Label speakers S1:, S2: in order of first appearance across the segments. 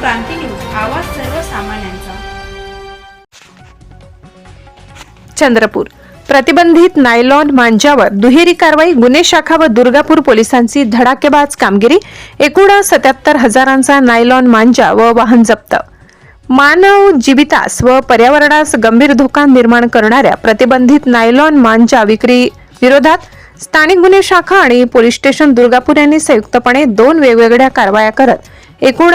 S1: क्रांती news, आवाज सर्वसामान्यांचा.
S2: चंद्रपूर. प्रतिबंधित नायलॉन मांजावर दुहेरी कारवाई. गुन्हे शाखा व दुर्गापूर पोलिसांची धडाकेबाज कामगिरी. एकूण 77,000चा नायलॉन मांजा व वाहन जप्त. मानव जीवितास व पर्यावरणास गंभीर धोका निर्माण करणाऱ्या प्रतिबंधित नायलॉन मांजा विक्री विरोधात स्थानिक गुन्हे शाखा आणि पोलीस स्टेशन दुर्गापूर यांनी संयुक्तपणे 2 वेगवेगळ्या कारवाया करत एकूण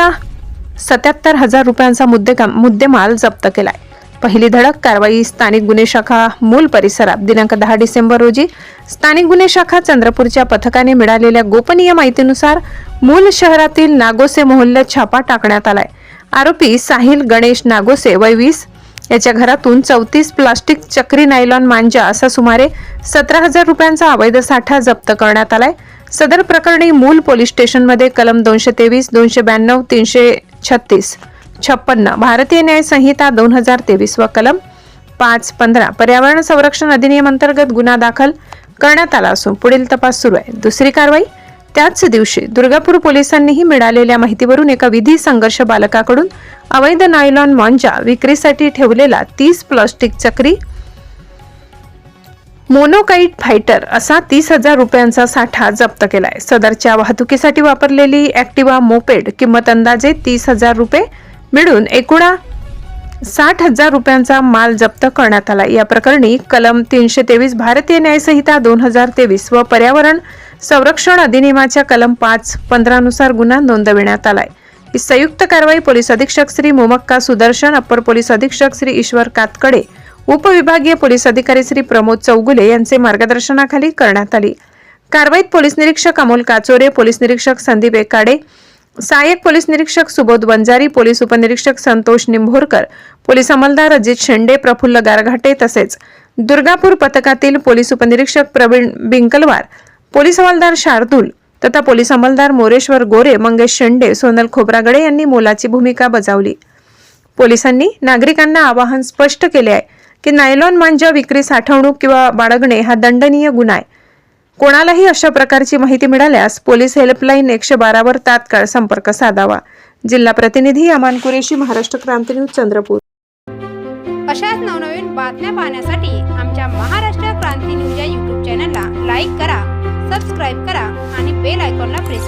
S2: 77,000 रुपयांचा मुद्देमाल जप्त केलाय. पहिली धडक कारवाई स्थानिक गुन्हे शाखा मूल परिसरात दिनांक 10 डिसेंबर रोजी स्थानिक गुन्हे शाखा चंद्रपूरच्या पथकाने मिळालेल्या गोपनीय माहितीनुसार मूल शहरातील नागोसे मोहल्ल्यात छापा टाकण्यात आलाय. आरोपी साहिल गणेश नागोसे वय 20 याच्या घरातून 34 प्लास्टिक चक्री नायलॉन मांजा असा सुमारे 17,000 रुपयांचा अवैध साठा जप्त करण्यात आलाय. सदर प्रकरणी मूल पोलीस स्टेशनमध्ये कलम 223, 292, 336, 56 भारतीय न्याय संहिता 2023 व कलम 515 पर्यावरण संरक्षण अधिनियम अंतर्गत गुन्हा दाखल करण्यात आला असून पुढील तपास सुरू आहे. दुसरी कारवाई. त्याच दिवशी दुर्गापूर पोलिसांनीही मिळालेल्या माहितीवरून एका विधी संघर्ष बालकाकडून अवैध नायलॉन मांजा विक्रीसाठी ठेवलेला 30 प्लास्टिक चक्री मोनोकाइट फायटर असा 30,000 रुपयांचा साठा जप्त केलाय. सदरच्या वाहतुकीसाठी वापरलेली ॲक्टिवा मोपेड किंमत अंदाजे 30,000 रुपये मिळून एकूण 60,000 रुपयांचा माल जप्त करण्यात आला. या प्रकरणी कलम 323 भारतीय न्याय संहिता 2023 व पर्यावरण संरक्षण अधिनियमाच्या कलम 515 नुसार गुन्हा नोंदविण्यात आलाय. ही संयुक्त कारवाई पोलीस अधीक्षक श्री मोमक्का सुदर्शन, अप्पर पोलीस अधीक्षक श्री ईश्वर कातकडे, उपविभागीय पोलीस अधिकारी श्री प्रमोद चौगुले यांचे मार्गदर्शनाखाली करण्यात आली. कारवाईत पोलीस निरीक्षक अमोल काचोरे, पोलीस निरीक्षक संदीप एकाडे, सहाय्यक पोलीस निरीक्षक सुबोध वंजारी, पोलीस उपनिरीक्षक संतोष निंभोरकर, पोलीस अंमलदार अजित शेंडे, प्रफुल्ल गारघाटे तसेच दुर्गापूर पथकातील पोलीस उपनिरीक्षक प्रवीण बिंकलवार, पोलीस हवालदार शार्दूल तथा पोलीस अंमलदार मोरेश्वर गोरे, मंगेश शेंडे, सोनल खोब्रागडे यांनी मोलाची भूमिका बजावली. पोलिसांनी नागरिकांना आवाहन स्पष्ट केले आहे की नायलॉन मांजा विक्री, साठवणूक किंवा बाळगणे हा दंडनीय गुन्हा आहे. कोणालाही अशा प्रकारची माहिती मिळाल्यास पोलीस हेल्पलाईन 112 वर तात्काळ संपर्क साधावा. जिल्हा प्रतिनिधी अमान कुरेशी, महाराष्ट्र क्रांती न्यूज, चंद्रपूर.
S1: अशाच नवनवीन बातम्या पाहण्यासाठी आमच्या महाराष्ट्र क्रांती न्यूज या YouTube चॅनलला लाईक करा, सबस्क्राईब करा आणि बेल आयकॉनला प्रेस